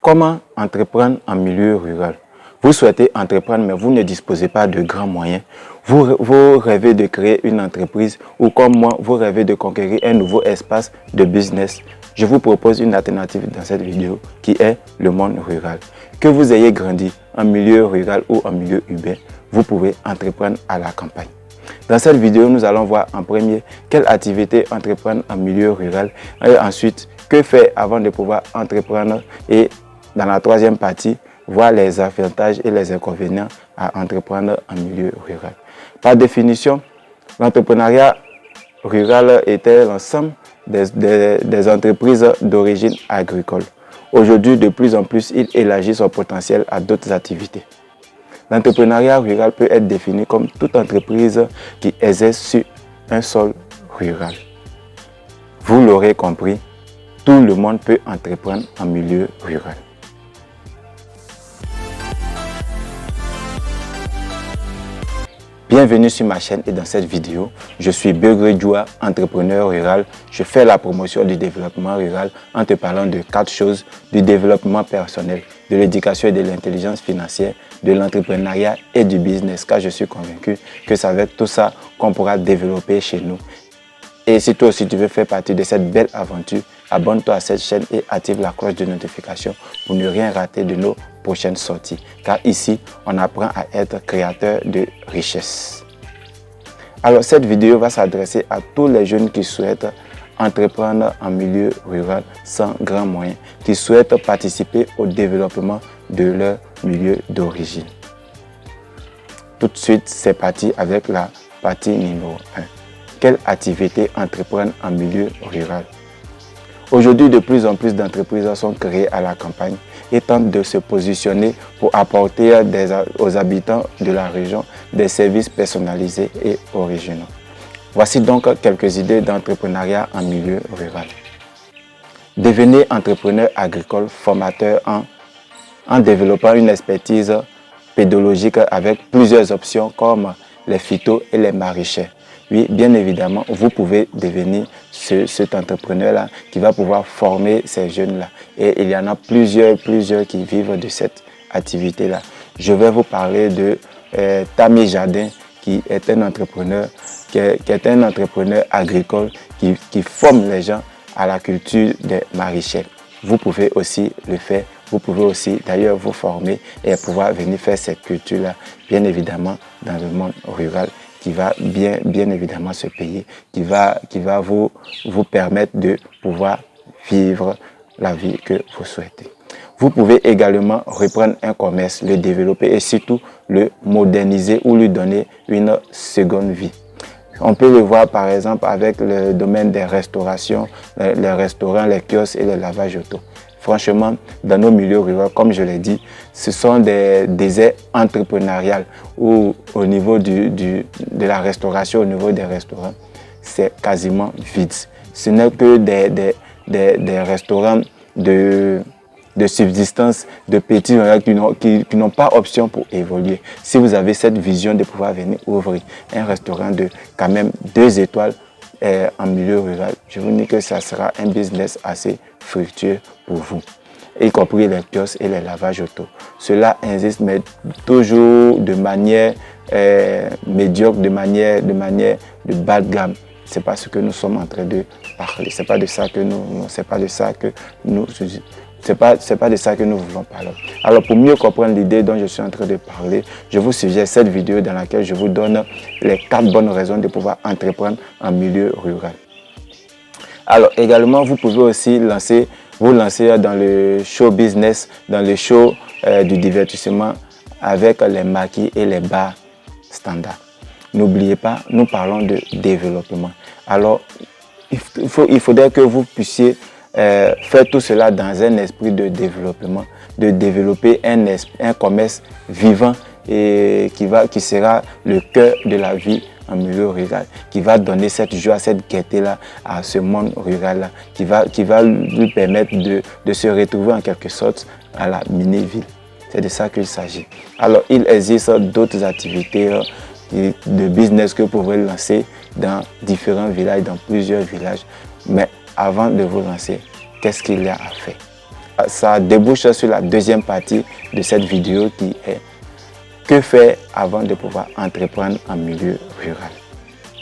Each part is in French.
Comment entreprendre en milieu rural? Vous souhaitez entreprendre, mais vous ne disposez pas de grands moyens. Vous rêvez de créer une entreprise ou comme moi, vous rêvez de conquérir un nouveau espace de business. Je vous propose une alternative dans cette vidéo qui est le monde rural. Que vous ayez grandi en milieu rural ou en milieu urbain, vous pouvez entreprendre à la campagne. Dans cette vidéo, nous allons voir en premier quelle activité entreprendre en milieu rural et ensuite que faire avant de pouvoir entreprendre et dans la troisième partie, voir les avantages et les inconvénients à entreprendre en milieu rural. Par définition, l'entrepreneuriat rural était l'ensemble des entreprises d'origine agricole. Aujourd'hui, de plus en plus, il élargit son potentiel à d'autres activités. L'entrepreneuriat rural peut être défini comme toute entreprise qui exerce sur un sol rural. Vous l'aurez compris, tout le monde peut entreprendre en milieu rural. Bienvenue sur ma chaîne et dans cette vidéo, je suis Begré Djoua, entrepreneur rural. Je fais la promotion du développement rural en te parlant de 4 choses: du développement personnel, de l'éducation et de l'intelligence financière, de l'entrepreneuriat et du business, car je suis convaincu que ça va être tout ça qu'on pourra développer chez nous. Et si toi aussi tu veux faire partie de cette belle aventure, abonne-toi à cette chaîne et active la cloche de notification pour ne rien rater de nos prochaines sorties. Car ici, on apprend à être créateur de richesse. Alors cette vidéo va s'adresser à tous les jeunes qui souhaitent entreprendre en milieu rural sans grands moyens, qui souhaitent participer au développement de leur milieu d'origine. Tout de suite, c'est parti avec la partie numéro 1. Quelle activité entreprendre en milieu rural? Aujourd'hui, de plus en plus d'entreprises sont créées à la campagne et tentent de se positionner pour apporter aux habitants de la région des services personnalisés et originaux. Voici donc quelques idées d'entrepreneuriat en milieu rural. Devenez entrepreneur agricole formateur en développant une expertise pédologique avec plusieurs options comme les phytos et les maraîchers. Oui, bien évidemment, vous pouvez devenir cet entrepreneur-là qui va pouvoir former ces jeunes-là. Et il y en a plusieurs qui vivent de cette activité-là. Je vais vous parler de Tammy Jardin, qui est un entrepreneur, agricole qui forme les gens à la culture des maraîchers. Vous pouvez aussi le faire. Vous pouvez aussi d'ailleurs vous former et pouvoir venir faire cette culture-là, bien évidemment, dans le monde rural, qui va bien évidemment se payer, qui va vous permettre de pouvoir vivre la vie que vous souhaitez. Vous pouvez également reprendre un commerce, le développer et surtout le moderniser ou lui donner une seconde vie. On peut le voir par exemple avec le domaine des restaurations, les restaurants, les kiosques et le lavage auto. Franchement, dans nos milieux ruraux, comme je l'ai dit, ce sont des déserts entrepreneuriales où au niveau de la restauration, au niveau des restaurants, c'est quasiment vide. Ce n'est que des restaurants de subsistance, de petits qui n'ont pas option pour évoluer. Si vous avez cette vision de pouvoir venir ouvrir un restaurant de quand même 2 étoiles en milieu rural, je vous dis que ça sera un business assez fructueux pour vous, y compris les kiosques et les lavages auto. Cela existe, mais toujours de manière médiocre, de manière de bas de gamme. C'est pas ce que nous sommes en train de parler. C'est pas de ça que nous voulons parler. Alors pour mieux comprendre l'idée dont je suis en train de parler, je vous suggère cette vidéo dans laquelle je vous donne les 4 bonnes raisons de pouvoir entreprendre en milieu rural. Alors également, vous pouvez aussi vous lancer dans le show business, dans le show du divertissement avec les maquis et les bars standards. N'oubliez pas, nous parlons de développement. Alors, il faudrait que vous puissiez faire tout cela dans un esprit de développement, de développer un commerce vivant et qui sera le cœur de la vie en milieu rural, qui va donner cette joie, cette gaieté-là à ce monde rural-là, qui va lui permettre de se retrouver en quelque sorte à la mini-ville. C'est de ça qu'il s'agit. Alors, il existe d'autres activités de business que vous pouvez lancer dans différents villages, dans plusieurs villages. Mais avant de vous lancer, qu'est-ce qu'il y a à faire? Ça débouche sur la deuxième partie de cette vidéo qui est que faire avant de pouvoir entreprendre en milieu rural.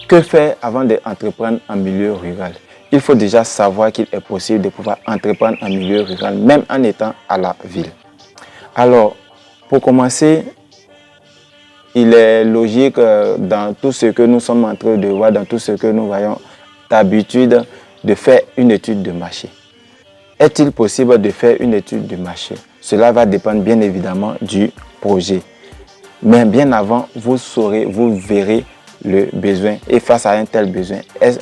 Que faire avant d'entreprendre en milieu rural? Il faut déjà savoir qu'il est possible de pouvoir entreprendre en milieu rural, même en étant à la ville. Alors, pour commencer, il est logique dans tout ce que nous sommes en train de voir, dans tout ce que nous voyons d'habitude, de faire une étude de marché. Est-il possible de faire une étude de marché? Cela va dépendre bien évidemment du projet. Mais bien avant, vous saurez, vous verrez le besoin. Et face à un tel besoin,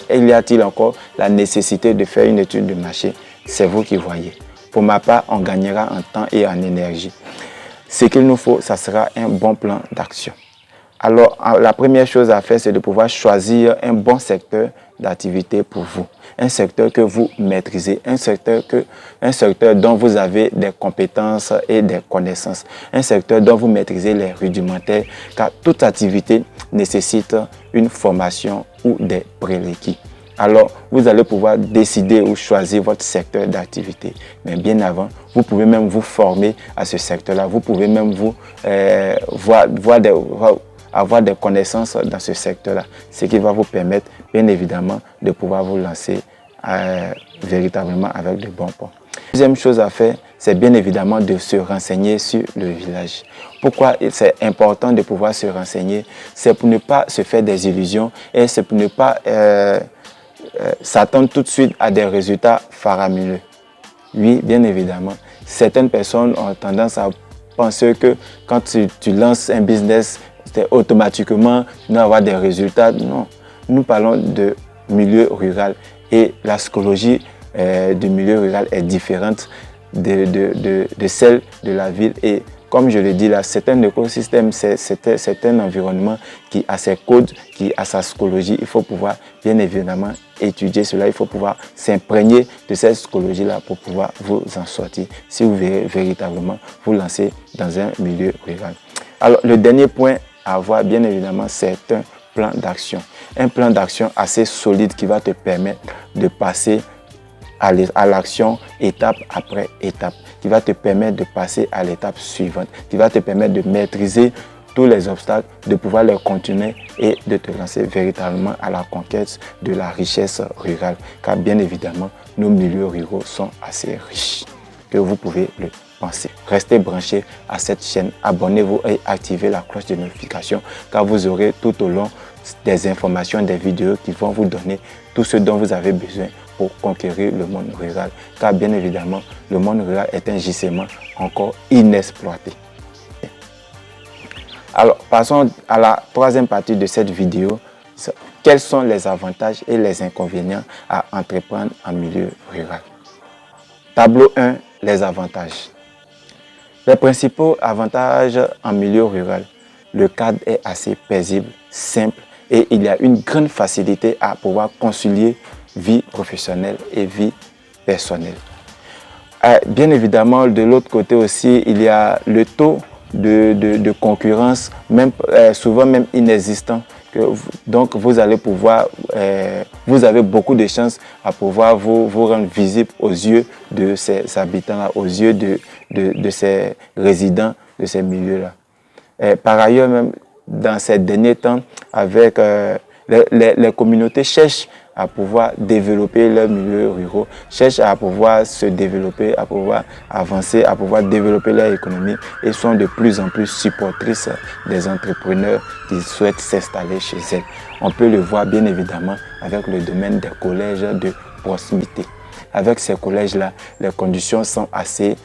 y a-t-il encore la nécessité de faire une étude de marché? C'est vous qui voyez. Pour ma part, on gagnera en temps et en énergie. Ce qu'il nous faut, ça sera un bon plan d'action. Alors, la première chose à faire, c'est de pouvoir choisir un bon secteur d'activité pour vous. Un secteur que vous maîtrisez, un secteur dont vous avez des compétences et des connaissances. Un secteur dont vous maîtrisez les rudimentaires, car toute activité nécessite une formation ou des prérequis. Alors, vous allez pouvoir décider ou choisir votre secteur d'activité. Mais bien avant, vous pouvez même vous former à ce secteur-là. Vous pouvez même avoir des connaissances dans ce secteur-là. Ce qui va vous permettre, bien évidemment, de pouvoir vous lancer véritablement avec de bons points. Deuxième chose à faire, c'est bien évidemment de se renseigner sur le village. Pourquoi c'est important de pouvoir se renseigner? C'est pour ne pas se faire des illusions et c'est pour ne pas s'attendre tout de suite à des résultats faramineux. Oui, bien évidemment. Certaines personnes ont tendance à penser que quand tu lances un business, automatiquement, tu vas avoir des résultats. Non, nous parlons de milieu rural et la psychologie du milieu rural est différente de celle de la ville. Et comme je le dis là, c'est un écosystème, c'est un environnement qui a ses codes, qui a sa psychologie. Il faut pouvoir bien évidemment étudier cela, il faut pouvoir s'imprégner de cette psychologie-là pour pouvoir vous en sortir si vous verrez véritablement vous lancer dans un milieu rural. Alors, le dernier point à avoir, bien évidemment, c'est un plan d'action. Un plan d'action assez solide qui va te permettre de passer à l'action étape après étape, qui va te permettre de passer à l'étape suivante, qui va te permettre de maîtriser tous les obstacles, de pouvoir les continuer et de te lancer véritablement à la conquête de la richesse rurale. Car bien évidemment, nos milieux ruraux sont assez riches, que vous pouvez le penser. Restez branchés à cette chaîne, abonnez-vous et activez la cloche de notification car vous aurez tout au long des informations, des vidéos qui vont vous donner tout ce dont vous avez besoin pour conquérir le monde rural. Car bien évidemment, le monde rural est un gisement encore inexploité. Alors, passons à la troisième partie de cette vidéo. Quels sont les avantages et les inconvénients à entreprendre en milieu rural? Tableau 1, les avantages. Les principaux avantages en milieu rural. Le cadre est assez paisible, simple et il y a une grande facilité à pouvoir concilier vie professionnelle et vie personnelle. Bien évidemment, de l'autre côté aussi, il y a le taux de concurrence, même, souvent même inexistant. Donc, vous allez pouvoir, vous avez beaucoup de chances à pouvoir vous rendre visible aux yeux de ces habitants-là, aux yeux de ces résidents de ces milieux-là. Par ailleurs, même dans ces derniers temps, avec les communautés cherchent à pouvoir développer leurs milieux ruraux, cherchent à pouvoir se développer, à pouvoir avancer, à pouvoir développer leur économie et sont de plus en plus supportrices des entrepreneurs qui souhaitent s'installer chez elles. On peut le voir bien évidemment avec le domaine des collèges de proximité. Avec ces collèges-là, les conditions sont assez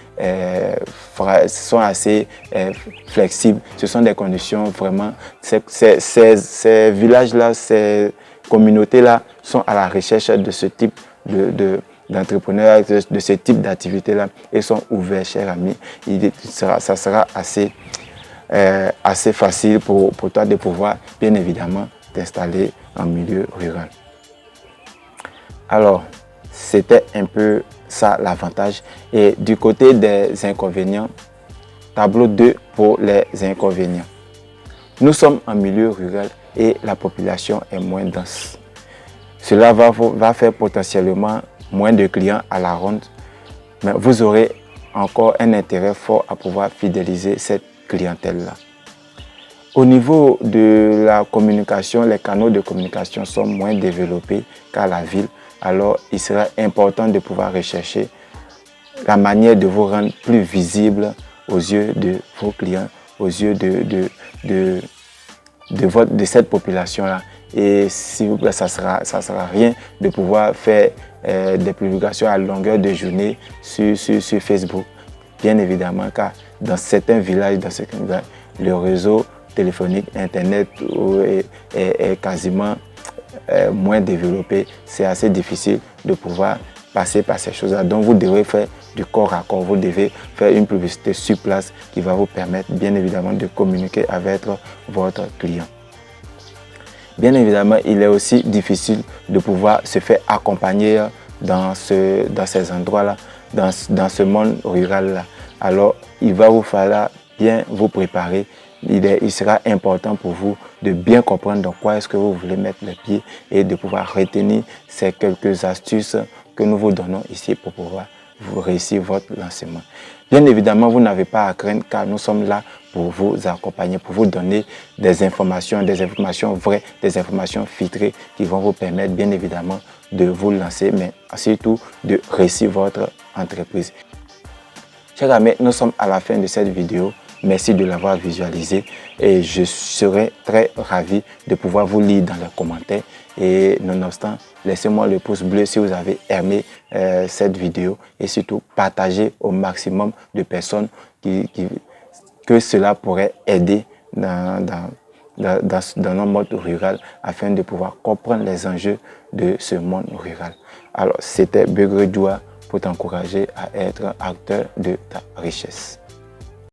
flexibles. Ce sont des conditions vraiment... Ces villages-là, ces communautés-là sont à la recherche de ce type d'entrepreneurs, de ce type d'activité-là et sont ouverts, chers amis. Ça sera assez facile pour toi de pouvoir, bien évidemment, t'installer en milieu rural. Alors, c'était un peu ça l'avantage. Et du côté des inconvénients, tableau 2 pour les inconvénients. Nous sommes en milieu rural et la population est moins dense. Cela va faire potentiellement moins de clients à la ronde, mais vous aurez encore un intérêt fort à pouvoir fidéliser cette clientèle-là. Au niveau de la communication, les canaux de communication sont moins développés qu'à la ville. Alors, il sera important de pouvoir rechercher la manière de vous rendre plus visible aux yeux de vos clients, aux yeux de cette population-là. Et s'il vous plaît, ça sera rien de pouvoir faire des publications à longueur de journée sur Facebook. Bien évidemment, car dans certains villages, le réseau téléphonique, Internet est quasiment moins développé. C'est assez difficile de pouvoir passer par ces choses-là. Donc, vous devez faire du corps à corps. Vous devez faire une publicité sur place qui va vous permettre, bien évidemment, de communiquer avec votre client. Bien évidemment, il est aussi difficile de pouvoir se faire accompagner dans ces endroits-là, dans ce monde rural-là. Alors, il va vous falloir bien vous préparer. Il sera important pour vous de bien comprendre dans quoi est-ce que vous voulez mettre les pieds et de pouvoir retenir ces quelques astuces que nous vous donnons ici pour pouvoir réussir votre lancement. Bien évidemment, vous n'avez pas à craindre car nous sommes là pour vous accompagner, pour vous donner des informations vraies, des informations filtrées qui vont vous permettre bien évidemment de vous lancer, mais surtout de réussir votre entreprise. Chers amis, nous sommes à la fin de cette vidéo. Merci de l'avoir visualisé et je serai très ravi de pouvoir vous lire dans les commentaires. Et nonobstant, laissez-moi le pouce bleu si vous avez aimé cette vidéo et surtout partagez au maximum de personnes que cela pourrait aider dans nos modes ruraux afin de pouvoir comprendre les enjeux de ce monde rural. Alors, c'était Beugre Joua pour t'encourager à être acteur de ta richesse.